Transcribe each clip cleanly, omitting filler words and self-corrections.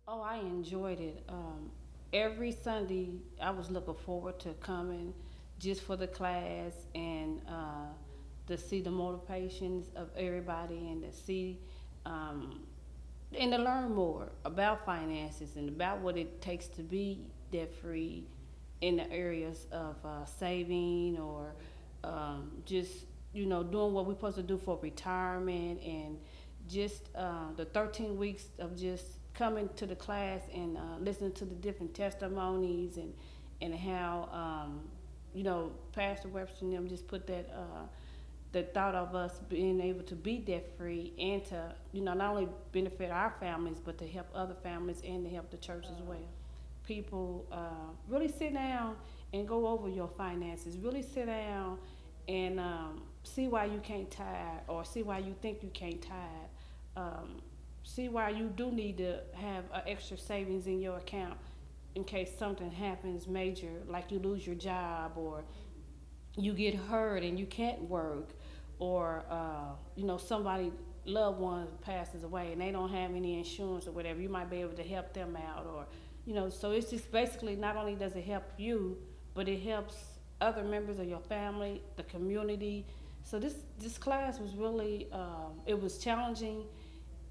Oh, I enjoyed it. Every Sunday, I was looking forward to coming just for the class and to see the motivations of everybody and to see um, and to learn more about finances and about what it takes to be debt free in the areas of saving or just doing what we're supposed to do for retirement and just the 13 weeks of just coming to the class and listening to the different testimonies and how Pastor Webster and them just put that the thought of us being able to be debt free and to not only benefit our families but to help other families and to help the church as well. People really sit down and go over your finances. Really sit down and see why you can't tithe or see why you think you can't tithe. Um, See why you do need to have extra savings in your account in case something happens major, like you lose your job or you get hurt and you can't work, or somebody loved one passes away and they don't have any insurance or whatever. You might be able to help them out, or so it's just basically not only does it help you, but it helps other members of your family, the community. So this class was really it was challenging.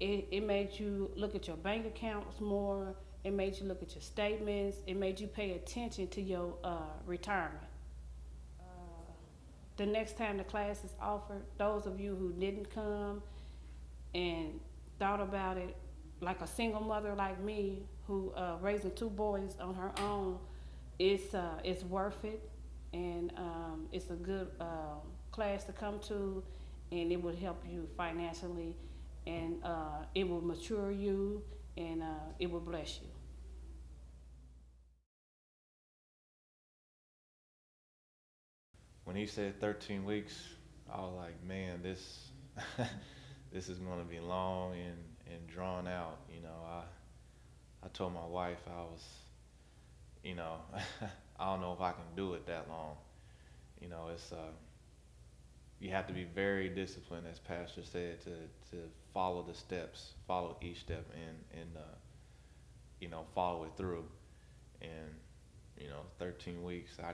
It made you look at your bank accounts more. It made you look at your statements. It made you pay attention to your retirement. The next time the class is offered, those of you who didn't come and thought about it, like a single mother like me who raising two boys on her own, it's worth it, and it's a good class to come to, and it will help you financially, and it will mature you, and it will bless you. When he said 13 weeks, I was like, man, this this is going to be long and drawn out. I told my wife I was, you know, I don't know if I can do it that long. It's you have to be very disciplined, as Pastor said, to follow the steps, follow each step, and follow it through. And 13 weeks, I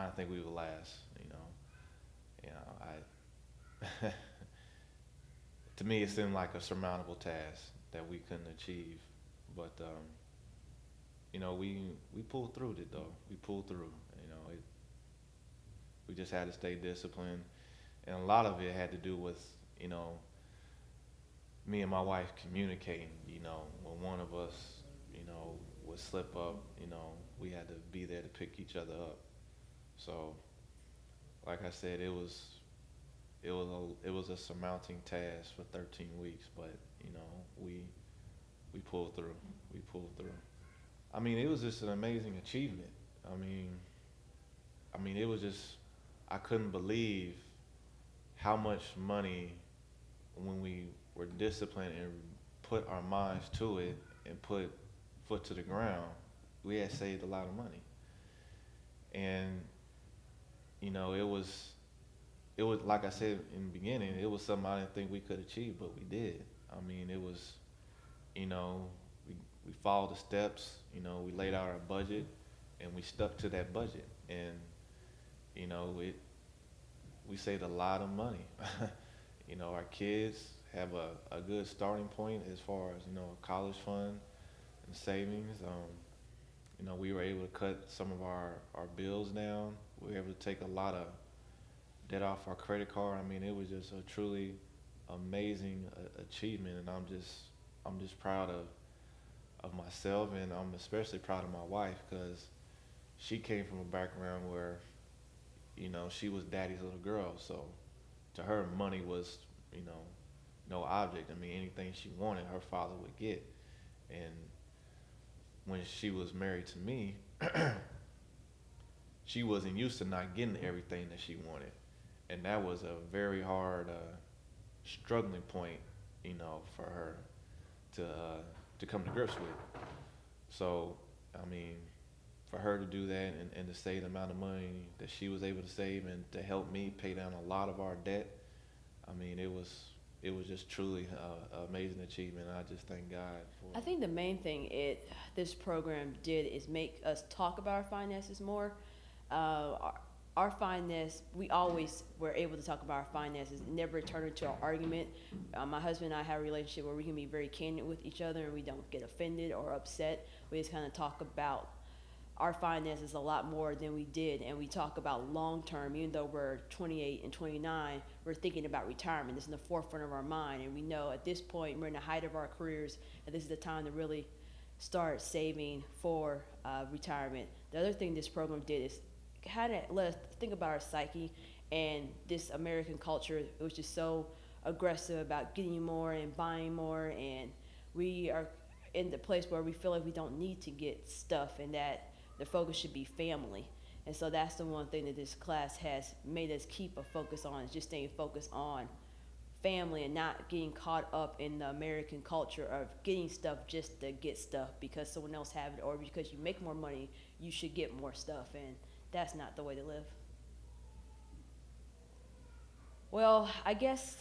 don't think we would last. I to me it seemed like a surmountable task that we couldn't achieve, but we pulled through it though. We pulled through. We just had to stay disciplined, and a lot of it had to do with you know me and my wife communicating. When one of us would slip up, we had to be there to pick each other up. So, like I said, it was a surmounting task for 13 weeks, but we pulled through. We pulled through. I mean, it was just an amazing achievement. I mean, it was just I couldn't believe how much money when we were disciplined and put our minds to it and put foot to the ground, we had saved a lot of money. And it was like I said in the beginning, it was something I didn't think we could achieve, but we did. I mean, it was you know we we followed the steps. We laid out our budget, and we stuck to that budget, and it we saved a lot of money. Our kids have a good starting point as far as a college fund and savings. We were able to cut some of our bills down. We were able to take a lot of debt off our credit card. I mean, it was just a truly amazing achievement, and I'm just proud of myself, and I'm especially proud of my wife because she came from a background where she was daddy's little girl. So to her, money was you know no object. I mean, anything she wanted, her father would get. And when she was married to me, she wasn't used to not getting everything that she wanted, and that was a very hard struggling point, for her to come to grips with. So, I mean, for her to do that and to save the amount of money that she was able to save and to help me pay down a lot of our debt, I mean, it was just truly an amazing achievement. And I just thank God for. I think the main thing this program did is make us talk about our finances more. Our finance, we always were able to talk about our finances. It never turned into an argument. My husband and I have a relationship where we can be very candid with each other and we don't get offended or upset. We just kind of talk about our finances a lot more than we did, and we talk about long term. Even though we're 28 and 29, we're thinking about retirement. It's in the forefront of our mind, and we know at this point we're in the height of our careers, and this is the time to really start saving for retirement. The other thing this program did is kind of let us think about our psyche and this American culture. It was just so aggressive about getting more and buying more, and we are in the place where we feel like we don't need to get stuff, and that the focus should be family. And so that's the one thing that this class has made us keep a focus on, is just staying focused on family and not getting caught up in the American culture of getting stuff just to get stuff because someone else have it, or because you make more money, you should get more stuff, and that's not the way to live. Well, I guess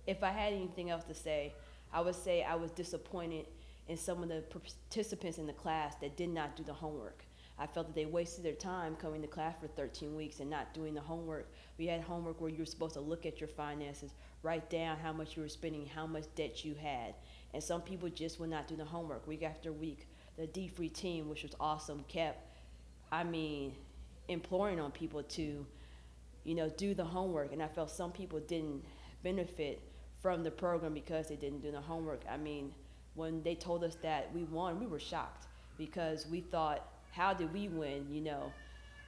if I had anything else to say, I would say I was disappointed in some of the participants in the class that did not do the homework. I felt that they wasted their time coming to class for 13 weeks and not doing the homework. We had homework where you were supposed to look at your finances, write down how much you were spending, how much debt you had. And some people just would not do the homework. Week after week, the dfree team, which was awesome, kept, imploring on people to, do the homework. And I felt some people didn't benefit from the program because they didn't do the homework. When they told us that we won, we were shocked because we thought, how did we win?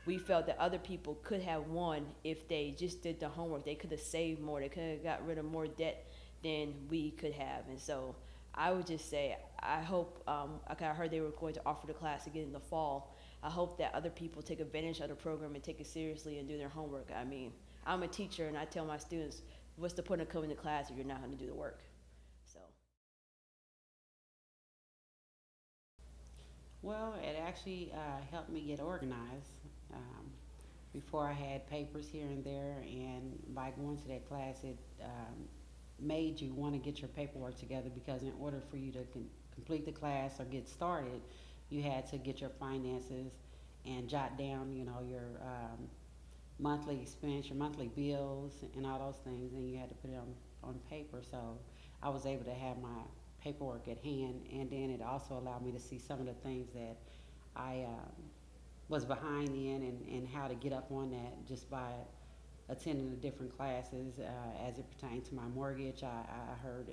We felt that other people could have won if they just did the homework. They could have saved more. They could have got rid of more debt than we could have. And so I would just say, I hope, I heard they were going to offer the class again in the fall. I hope that other people take advantage of the program and take it seriously and do their homework. I'm a teacher, and I tell my students, what's the point of coming to class if you're not going to do the work? So. Well, it actually helped me get organized. Before I had papers here and there, and by going to that class, it made you want to get your paperwork together, because in order for you to complete the class or get started, you had to get your finances and jot down, your monthly expense, your monthly bills, and all those things, and you had to put it on paper. So I was able to have my paperwork at hand, and then it also allowed me to see some of the things that I was behind in, and how to get up on that just by attending the different classes as it pertained to my mortgage. I heard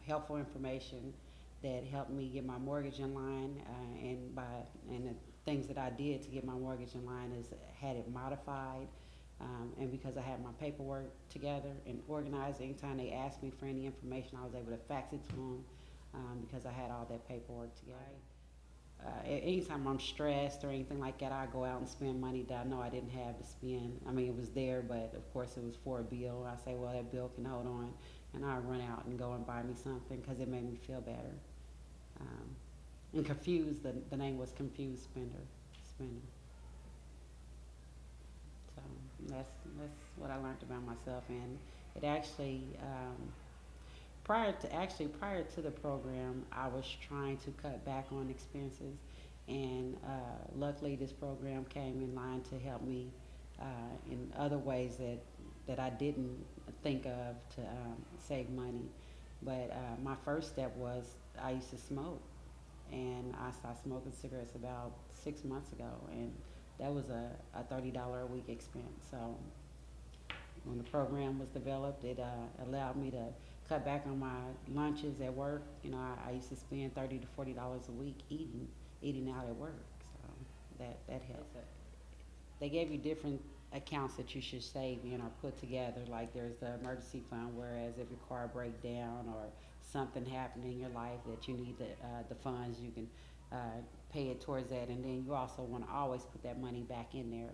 helpful information that helped me get my mortgage in line, and the things that I did to get my mortgage in line is had it modified. And because I had my paperwork together and organized, anytime they asked me for any information, I was able to fax it to them because I had all that paperwork together. Anytime I'm stressed or anything like that, I go out and spend money that I know I didn't have to spend. It was there, but of course it was for a bill. I say, well, that bill can hold on, and I run out and go and buy me something because it made me feel better. And confused, the name was Confused Spender. So that's what I learned about myself, and it actually prior to the program, I was trying to cut back on expenses, and luckily this program came in line to help me in other ways that I didn't think of to save money. But my first step was I used to smoke, and I stopped smoking cigarettes about 6 months ago, and that was a $30 a week expense. So when the program was developed, it allowed me to cut back on my lunches at work. I used to spend $30 to $40 a week eating out at work. So that helped. They gave you different accounts that you should save in or put together. Like there's the emergency fund, whereas if your car breaks down or something happened in your life that you need the funds, you can pay it towards that. And then you also want to always put that money back in there.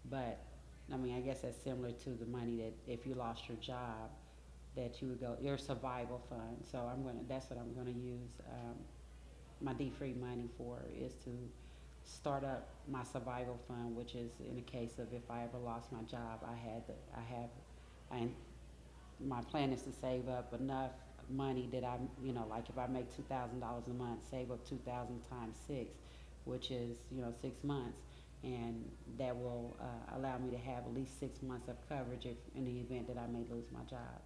But I guess that's similar to the money that if you lost your job, that you would go your survival fund. So that's what I'm gonna use my dfree money for, is to start up my survival fund, which is in the case of if I ever lost my job, I my plan is to save up enough money that I, you know, like if I make $2,000 a month, save up 2,000 times 6, which is, you know, 6 months, and that will allow me to have at least 6 months of coverage if in the event that I may lose my job.